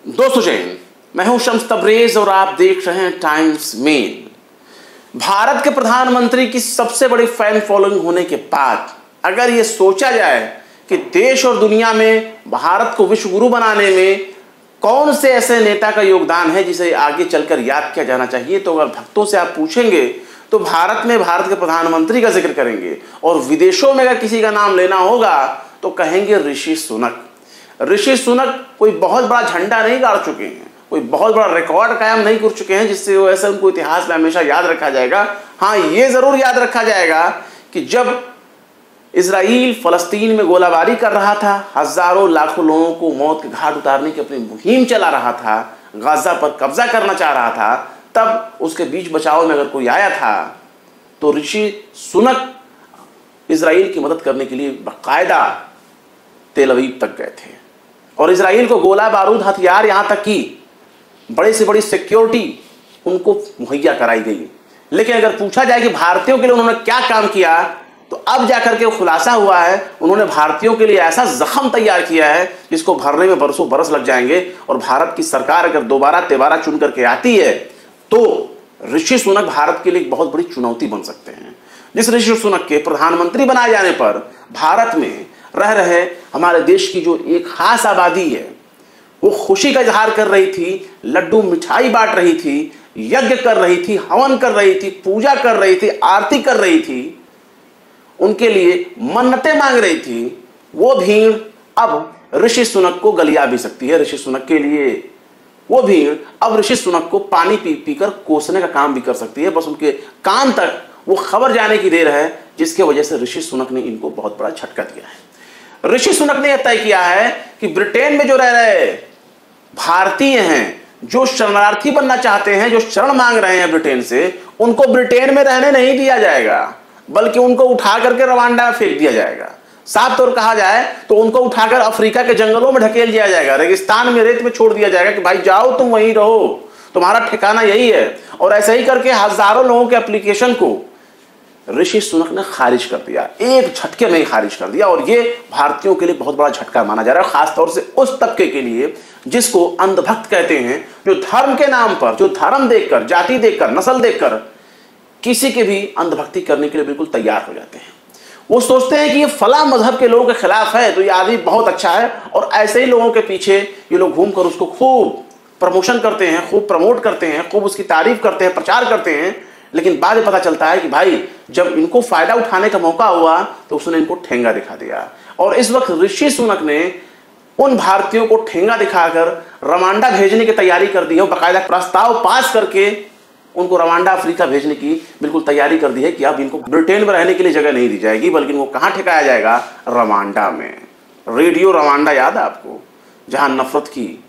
दोस्तों जय हिंद, मैं हूं शम्स तबरेज और आप देख रहे हैं टाइम्स मेल। भारत के प्रधानमंत्री की सबसे बड़ी फैन फॉलोइंग होने के बाद अगर ये सोचा जाए कि देश और दुनिया में भारत को विश्व गुरु बनाने में कौन से ऐसे नेता का योगदान है जिसे आगे चलकर याद किया जाना चाहिए, तो अगर भक्तों से आप पूछेंगे तो भारत में भारत के प्रधानमंत्री का जिक्र करेंगे और विदेशों में अगर किसी का नाम लेना होगा तो कहेंगे ऋषि सुनक। ऋषि सुनक कोई बहुत बड़ा झंडा नहीं गाड़ चुके हैं, कोई बहुत बड़ा रिकॉर्ड कायम नहीं कर चुके हैं जिससे वो ऐसा उनको इतिहास में हमेशा याद रखा जाएगा। हाँ, ये जरूर याद रखा जाएगा कि जब इजराइल फलस्तीन में गोलाबारी कर रहा था, हजारों लाखों लोगों को मौत के घाट उतारने की अपनी मुहिम चला रहा था, गाजा पर कब्जा करना चाह रहा था, तब उसके बीच बचाव में अगर कोई आया था तो ऋषि सुनक इजराइल की मदद करने के लिए बाकायदा तेल अवीव तक गए थे और इजराइल को गोला बारूद हथियार यहां तक की बड़ी से बड़ी सिक्योरिटी उनको मुहैया कराई गई। लेकिन अगर पूछा जाए कि भारतीयों के लिए उन्होंने क्या काम किया, तो अब जाकर के खुलासा हुआ है उन्होंने भारतीयों के लिए ऐसा जख्म तैयार किया है जिसको भरने में बरसों बरस लग जाएंगे। और भारत की सरकार अगर दोबारा तिबारा चुन करके आती है तो ऋषि सुनक भारत के लिए एक बहुत बड़ी चुनौती बन सकते हैं। जिस ऋषि सुनक के प्रधानमंत्री बनाए जाने पर भारत में रह रहे हमारे देश की जो एक खास आबादी है वो खुशी का इजहार कर रही थी, लड्डू मिठाई बांट रही थी, यज्ञ कर रही थी, हवन कर रही थी, पूजा कर रही थी, आरती कर रही थी, उनके लिए मन्नतें मांग रही थी। वो भीड़ अब ऋषि सुनक को गलिया भी सकती है। ऋषि सुनक के लिए वो भीड़ अब ऋषि सुनक को पानी पी पी कर कोसने का काम भी कर सकती है। बस उनके कान तक वो खबर जाने की देर है, जिसके वजह से ऋषि सुनक ने इनको बहुत बड़ा झटका दिया है। ऋषि सुनक ने यह तय किया है कि ब्रिटेन में जो रह रहे भारतीय हैं, जो शरणार्थी बनना चाहते हैं, जो शरण मांग रहे हैं ब्रिटेन से, उनको ब्रिटेन में रहने नहीं दिया जाएगा, बल्कि उनको उठा करके रवांडा में फेंक दिया जाएगा। साफ तौर कहा जाए तो उनको उठाकर अफ्रीका के जंगलों में ढकेल दिया जाएगा, रेगिस्तान में रेत में छोड़ दिया जाएगा कि भाई जाओ तुम वहीं रहो, तुम्हारा ठिकाना यही है। और ऐसे ही करके हजारों लोगों के एप्लीकेशन को ऋषि सुनक ने खारिज कर दिया, एक झटके में ही खारिज कर दिया। और ये भारतीयों के लिए बहुत बड़ा झटका माना जा रहा है, खासतौर से उस तबके के लिए जिसको अंधभक्त कहते हैं, जो धर्म के नाम पर, जो धर्म देखकर, जाति देखकर, नस्ल देखकर किसी के भी अंधभक्ति करने के लिए बिल्कुल तैयार हो जाते हैं। वो सोचते हैं कि ये फला मजहब के लोगों के खिलाफ है तो ये आदमी बहुत अच्छा है, और ऐसे ही लोगों के पीछे ये लोग घूमकर उसको खूब प्रमोशन करते हैं, खूब प्रमोट करते हैं, खूब उसकी तारीफ करते हैं, प्रचार करते हैं। लेकिन बाद में पता चलता है कि भाई जब इनको फायदा उठाने का मौका हुआ तो उसने इनको ठेंगा दिखा दिया। और इस वक्त ऋषि सुनक ने उन भारतीयों को ठेंगा दिखाकर रवांडा भेजने की तैयारी कर दी है। बाकायदा प्रस्ताव पास करके उनको रवांडा अफ्रीका भेजने की बिल्कुल तैयारी कर दी है कि अब इनको ब्रिटेन में रहने के लिए जगह नहीं दी जाएगी, बल्कि इनको कहां ठिकाया जाएगा? रवांडा में। रेडियो रवांडा याद है आपको, जहां नफरत की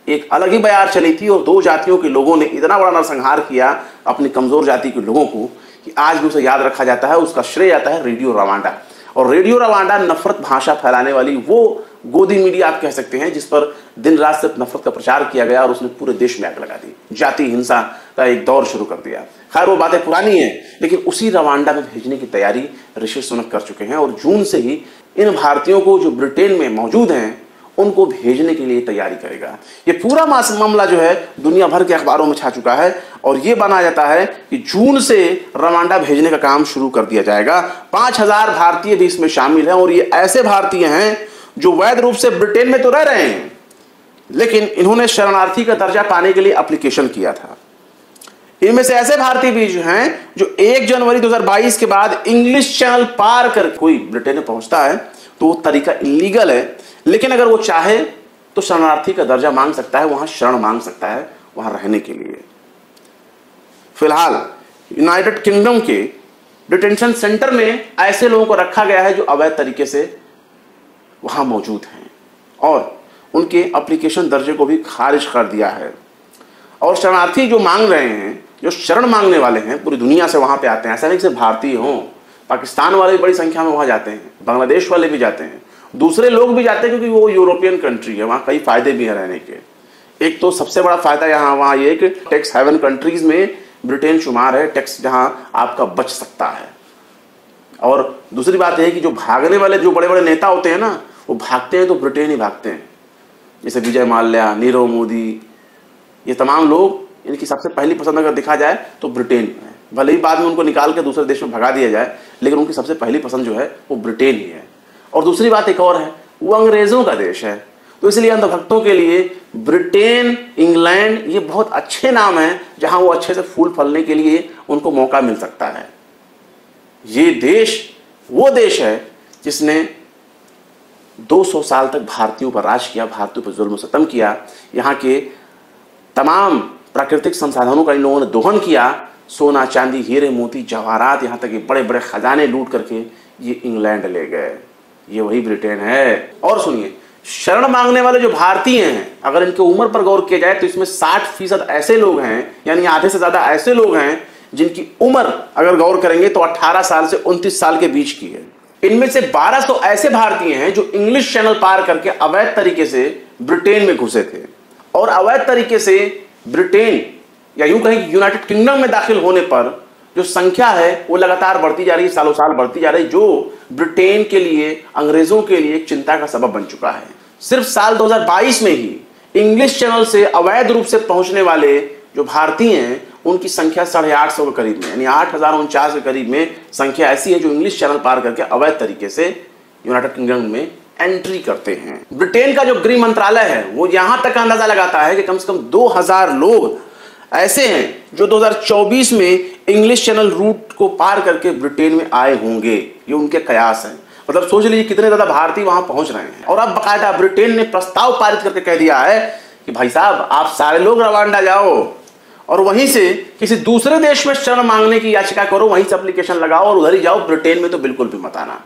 एक अलग ही बयार चली थी और दो जातियों के लोगों ने इतना बड़ा नरसंहार किया अपनी कमजोर जाति के लोगों को कि आज भी उसे याद रखा जाता है। उसका श्रेय जाता है रेडियो रवांडा। और रेडियो रवांडा नफरत भाषा फैलाने वाली वो गोदी मीडिया आप कह सकते हैं जिस पर दिन रात सिर्फ नफरत का प्रचार किया गया और उसने पूरे देश में आग लगा दी, जाति हिंसा का एक दौर शुरू कर दिया। खैर वो बातें पुरानी हैं, लेकिन उसी रवांडा में भेजने की तैयारी ऋषि सुनक कर चुके हैं। और जून से ही इन भारतीयों को जो ब्रिटेन में मौजूद हैं उनको भेजने के लिए तैयारी करेगा। ये पूरा मामला जो है दुनिया भर के अखबारों में छा चुका है और ये माना जाता है कि जून से रवांडा भेजने का काम शुरू कर दिया जाएगा। 5000 भारतीय भी इसमें शामिल हैं और ये ऐसे भारतीय हैं जो वैध रूप से ब्रिटेन में तो रह रहे हैं, लेकिन इन्होंने शरणार्थी का दर्जा पाने के लिए एप्लीकेशन किया था। इनमें से ऐसे भारतीय भी जो हैं जो 1 जनवरी 2022 के बाद इंग्लिश चैनल पार कर कोई ब्रिटेन में पहुंचता है तो वो तरीका इलीगल है, लेकिन अगर वो चाहे तो शरणार्थी का दर्जा मांग सकता है, वहां शरण मांग सकता है वहां रहने के लिए। फिलहाल यूनाइटेड किंगडम के डिटेंशन सेंटर में ऐसे लोगों को रखा गया है जो अवैध तरीके से वहां मौजूद हैं और उनके एप्लीकेशन दर्जे को भी खारिज कर दिया है। और शरणार्थी जो मांग रहे हैं, जो शरण मांगने वाले हैं, पूरी दुनिया से वहां पे आते हैं। ऐसा नहीं सिर्फ भारतीय हों, पाकिस्तान वाले भी बड़ी संख्या में वहां जाते हैं, बांग्लादेश वाले भी जाते हैं, दूसरे लोग भी जाते हैं, क्योंकि वो यूरोपियन कंट्री है, वहां कई फायदे भी हैं रहने के। एक तो सबसे बड़ा फायदा यहाँ वहां ये कि टैक्स हेवन कंट्रीज में ब्रिटेन शुमार है, टैक्स जहां आपका बच सकता है। और दूसरी बात यह है कि जो भागने वाले जो बड़े बड़े नेता होते हैं ना, वो भागते हैं तो ब्रिटेन ही भागते हैं। जैसे विजय माल्या, नीरव मोदी, ये तमाम लोग, इनकी सबसे पहली पसंद अगर देखा जाए तो ब्रिटेन है। भले ही बाद में उनको निकाल के दूसरे देश में भगा दिया जाए, लेकिन उनकी सबसे पहली पसंद जो है वो ब्रिटेन ही है। और दूसरी बात एक और है, वो अंग्रेजों का देश है, तो इसलिए अंधभक्तों के लिए ब्रिटेन, इंग्लैंड ये बहुत अच्छे नाम हैं जहां वो अच्छे से फूल फलने के लिए उनको मौका मिल सकता है। ये देश वो देश है जिसने 200 साल तक भारतीयों पर राज किया, भारतीयों पर जुल्म सितम किया। यहाँ के तमाम प्राकृतिक संसाधनों का इन लोगों ने दोहन किया। सोना, चांदी, हीरे, मोती, जवाहरात, यहाँ तक कि बड़े बड़े खजाने लूट करके ये इंग्लैंड ले गए। ये वही ब्रिटेन है। और सुनिए, शरण मांगने वाले जो भारतीय हैं, अगर इनके उम्र पर गौर किया जाए तो इसमें 60% ऐसे लोग हैं, यानी आधे से ज्यादा ऐसे लोग हैं जिनकी उम्र अगर गौर करेंगे तो 18 साल से 29 साल के बीच की है। इनमें से 1200 ऐसे भारतीय हैं जो इंग्लिश चैनल पार करके अवैध तरीके से ब्रिटेन में घुसे थे, और अवैध तरीके से ब्रिटेन या यूं कहें यूनाइटेड किंगडम में दाखिल होने पर जो संख्या है वो लगातार बढ़ती जा रही है, सालों साल बढ़ती जा रही है, जो ब्रिटेन के लिए, अंग्रेजों के लिए एक चिंता का सबब बन चुका है। सिर्फ साल 2022 में ही इंग्लिश चैनल से अवैध रूप से पहुंचने वाले जो भारतीय हैं उनकी संख्या 850 के करीब में, यानी 8049 के करीब में संख्या ऐसी है जो इंग्लिश चैनल पार करके अवैध तरीके से यूनाइटेड किंगडम में एंट्री करते हैं। ब्रिटेन का जो गृह मंत्रालय है वो यहां तक अंदाजा लगाता है कि कम से कम 2000 लोग ऐसे हैं जो 2024 में इंग्लिश चैनल रूट को पार करके ब्रिटेन में आए होंगे। ये उनके कयास हैं। मतलब सोच लीजिए कितने ज्यादा भारतीय वहां पहुंच रहे हैं। और अब बकायदा ब्रिटेन ने प्रस्ताव पारित करके कह दिया है कि भाई साहब, आप सारे लोग रवांडा जाओ और वहीं से किसी दूसरे देश में शरण मांगने की याचिका करो, वहीं से एप्लीकेशन लगाओ और उधर ही जाओ, ब्रिटेन में तो बिल्कुल भी मत आना।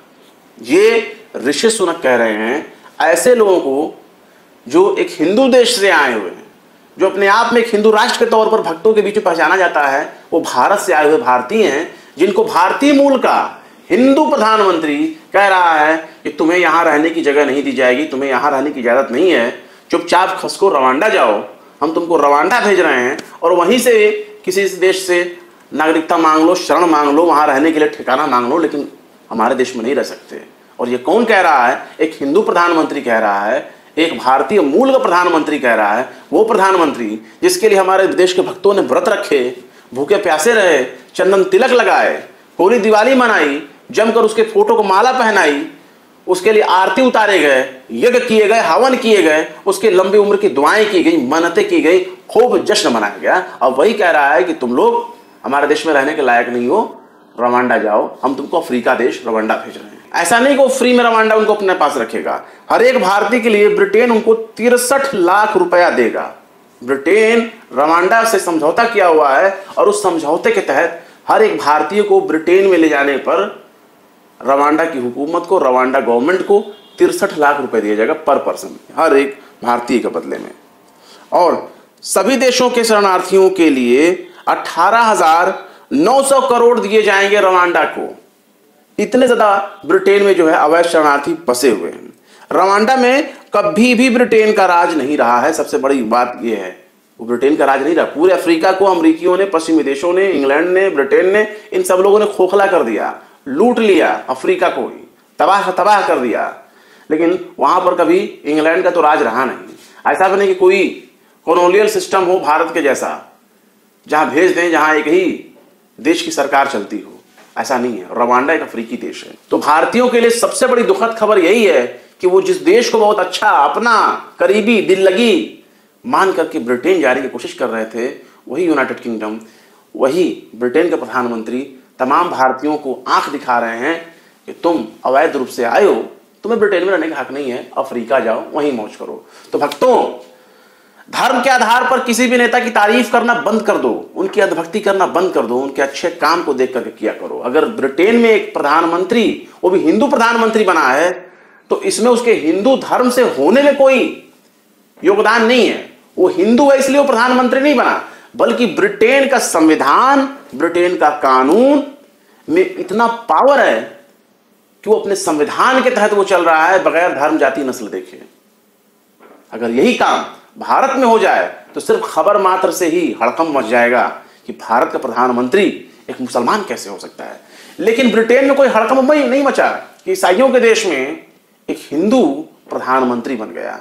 ये ऋषि सुनक कह रहे हैं ऐसे लोगों को जो एक हिंदू देश से आए हुए हैं, जो अपने आप में एक हिंदू राष्ट्र के तौर पर भक्तों के बीच में पहचाना जाता है, वो भारत से आए हुए भारतीय हैं, जिनको भारतीय मूल का हिंदू प्रधानमंत्री कह रहा है कि तुम्हें यहां रहने की जगह नहीं दी जाएगी, तुम्हें यहां रहने की इजाजत नहीं है, चुपचाप खसको रवांडा जाओ, हम तुमको रवांडा भेज रहे हैं और वहीं से किसी देश से नागरिकता मांग लो, शरण मांग लो, वहां रहने के लिए ठिकाना मांग लो, लेकिन हमारे देश में नहीं रह सकते। और ये कौन कह रहा है? एक हिंदू प्रधानमंत्री कह रहा है, एक भारतीय मूल का प्रधानमंत्री कह रहा है। वो प्रधानमंत्री जिसके लिए हमारे देश के भक्तों ने व्रत रखे, भूखे प्यासे रहे, चंदन तिलक लगाए, होली दिवाली मनाई, जमकर उसके फोटो को माला पहनाई, उसके लिए आरती उतारे गए, यज्ञ किए गए, हवन किए गए, उसके लंबी उम्र की दुआएं की गई, मन्नतें की गई, खूब जश्न मनाया गया। अब वही कह रहा है कि तुम लोग हमारे देश में रहने के लायक नहीं हो, रवांडा जाओ, हम तुमको अफ्रीका देश रवांडा भेज रहे हैं। ऐसा नहीं कि वो फ्री में रवांडा उनको अपने पास रखेगा। हर एक भारतीय के लिए ब्रिटेन उनको 63 लाख रुपया देगा। ब्रिटेन रवांडा से समझौता किया हुआ है और उस समझौते के तहत हर एक भारतीय को ब्रिटेन में ले जाने पर रवांडा की हुकूमत को, रवांडा गवर्नमेंट को 63 लाख रुपए दिया जाएगा पर पर्सन, हर एक भारतीय के बदले में। और सभी देशों के शरणार्थियों के लिए 18,900 करोड़ दिए जाएंगे रवांडा को। इतने ज्यादा ब्रिटेन में जो है अवैध शरणार्थी बसे हुए हैं। रवांडा में कभी भी ब्रिटेन का राज नहीं रहा है। सबसे बड़ी बात यह है, वो ब्रिटेन का राज नहीं रहा। पूरे अफ्रीका को अमेरिकियों ने, पश्चिमी देशों ने, इंग्लैंड ने, ब्रिटेन ने, इन सब लोगों ने खोखला कर दिया, लूट लिया, अफ्रीका को ही तबाह कर दिया। लेकिन वहां पर कभी इंग्लैंड का तो राज रहा नहीं। ऐसा भी नहीं कि कोई कॉलोनियल सिस्टम हो भारत के जैसा, जहां भेज दें, जहां एक ही देश की सरकार चलती हो, ऐसा नहीं है। रवांडा एक अफ्रीकी देश है। तो भारतीयों के लिए सबसे बड़ी दुखद खबर यही है कि वो जिस देश को बहुत अच्छा, अपना, करीबी, दिल लगी मान करके ब्रिटेन जाने की कोशिश कर रहे थे, वही यूनाइटेड किंगडम, वही ब्रिटेन के प्रधानमंत्री तमाम भारतीयों को आंख दिखा रहे हैं कि तुम अवैध रूप से आए हो, तुम्हें ब्रिटेन में रहने का हक नहीं है, अफ्रीका जाओ, वहीं मौज करो। तो भक्तों, धर्म के आधार पर किसी भी नेता की तारीफ करना बंद कर दो, उनकी अंधभक्ति करना बंद कर दो, उनके अच्छे काम को देख करके किया करो। अगर ब्रिटेन में एक प्रधानमंत्री, वो भी हिंदू प्रधानमंत्री बना है, तो इसमें उसके हिंदू धर्म से होने में कोई योगदान नहीं है। वो हिंदू है इसलिए वो प्रधानमंत्री नहीं बना, बल्कि ब्रिटेन का संविधान, ब्रिटेन का कानून में इतना पावर है कि वो अपने संविधान के तहत वो चल रहा है, बगैर धर्म, जाति, नस्ल देखे। अगर यही काम भारत में हो जाए तो सिर्फ खबर मात्र से ही हड़कंप मच जाएगा कि भारत का प्रधानमंत्री एक मुसलमान कैसे हो सकता है। लेकिन ब्रिटेन में कोई हड़कंप नहीं मचा कि ईसाइयों के देश में एक हिंदू प्रधानमंत्री बन गया।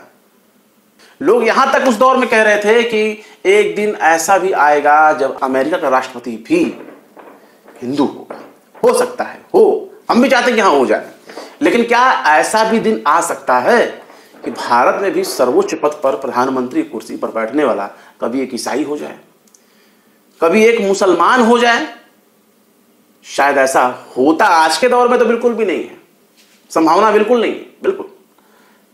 लोग यहां तक उस दौर में कह रहे थे कि एक दिन ऐसा भी आएगा जब अमेरिका का राष्ट्रपति भी हिंदू होगा। हो सकता है, हो, हम भी चाहते हैं कि हाँ हो जाए, लेकिन क्या ऐसा भी दिन आ सकता है कि भारत में भी सर्वोच्च पद पर प्रधानमंत्री कुर्सी पर बैठने वाला कभी एक ईसाई हो जाए, कभी एक मुसलमान हो जाए? शायद ऐसा होता आज के दौर में तो बिल्कुल भी नहीं है, संभावना बिल्कुल नहीं है, बिल्कुल।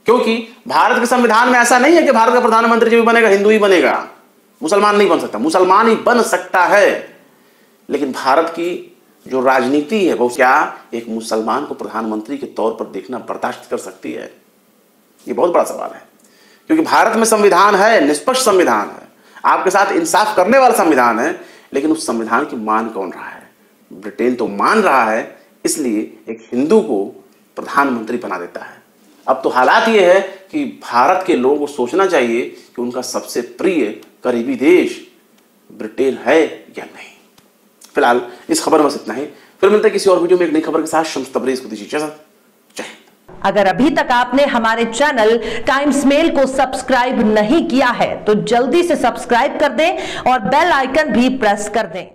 क्योंकि भारत के संविधान में ऐसा नहीं है कि भारत का प्रधानमंत्री जो भी बनेगा हिंदू ही बनेगा, मुसलमान नहीं बन सकता। मुसलमान ही बन सकता है, लेकिन भारत की जो राजनीति है वो क्या एक मुसलमान को प्रधानमंत्री के तौर पर देखना बर्दाश्त कर सकती है? ये बहुत बड़ा सवाल है। क्योंकि भारत में संविधान है, निष्पक्ष संविधान है, आपके साथ इंसाफ करने वाला संविधान है, लेकिन उस संविधान की मान कौन रहा है? ब्रिटेन तो मान रहा है, इसलिए एक हिंदू को प्रधानमंत्री बना देता है। अब तो हालात ये है कि भारत के लोगों को सोचना चाहिए कि उनका सबसे प्रिय करीबी देश ब्रिटेन है या नहीं। फिलहाल इस खबर में बस इतना ही, फिर मिलते हैं किसी और वीडियो में एक नई खबर के साथ। शम्स तबरेज को दीजिए इजाजत। जय हिंद। अगर अभी तक आपने हमारे चैनल टाइम्स मेल को सब्सक्राइब नहीं किया है तो जल्दी से सब्सक्राइब कर दें और बेल आइकन भी प्रेस कर दें।